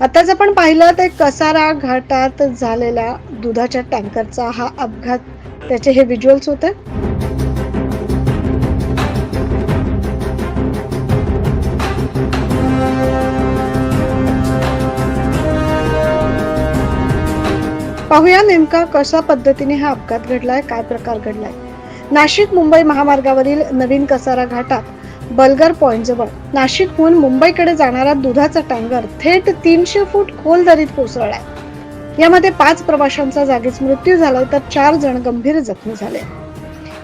आताच आपण पाहिलं ते कसारा घाटात झालेल्या दुधाच्या टँकरचा हा अपघात, त्याचे हे व्हिज्युअल्स होते. पाहूया नेमका कशा पद्धतीने हा अपघात घडलाय, काय प्रकार घडलाय. नाशिक मुंबई महामार्गावरील नवीन कसारा घाटात बलगर पॉइंट जवळ नाशिकहून मुंबईकडे जाणारा दुधाचा टँकर थेट 300 फूट खोल दरीत कोसळलाय. यामध्ये 5 प्रवाशांचा जागीच मृत्यू झालाय तर 4 जण गंभीर जखमी झाले.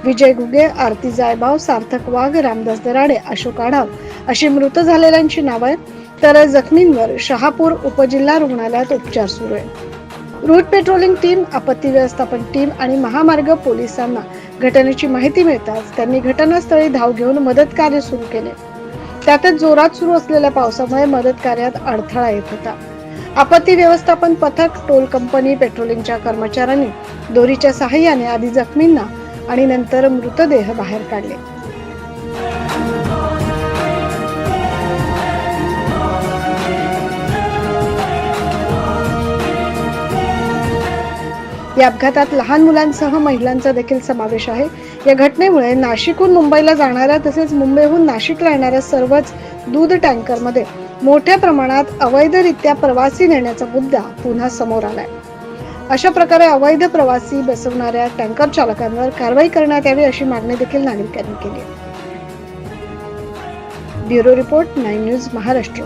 विजय घुगे, आरती जायभाव, सार्थक वाघ, रामदास दराडे, अशोक आढाव अशी मृत झालेल्यांची नावं आहेत, तर जखमींवर शहापूर उपजिल्हा रुग्णालयात उपचार सुरू आहे. रूट पेट्रोलिंग टीम, आपत्ती व्यवस्थापन टीम आणि महामार्ग पोलिसांना घटनेची माहिती मिळताच त्यांनी घटनास्थळी धाव घेऊन मदत कार्य सुरू केले. त्यातच जोरात सुरू असलेल्या पावसामुळे मदत कार्यात अडथळा येत होता. आपत्ती व्यवस्थापन पथक, टोल कंपनी, पेट्रोलिंगच्या कर्मचाऱ्यांनी दोरीच्या सहाय्याने आधी जखमींना आणि नंतर मृतदेह बाहेर काढले. या अपघातात लहान मुलांसह महिलांचा देखील समावेश आहे. या घटनेमुळे नाशिकहून मुंबईला जाणाऱ्या तसेच मुंबईहून नाशिकला येणाऱ्या सर्वच दूध टँकरमध्ये मोठ्या प्रमाणात अवैधरित्या प्रवासी नेण्याचा मुद्दा पुन्हा समोर आलाय. अशा प्रकारे अवैध प्रवासी बसवणाऱ्या टँकर चालकांवर कारवाई करण्यात यावी अशी मागणी देखील नागरिकांनी केली आहे. Bureau report, 9 news Maharashtra.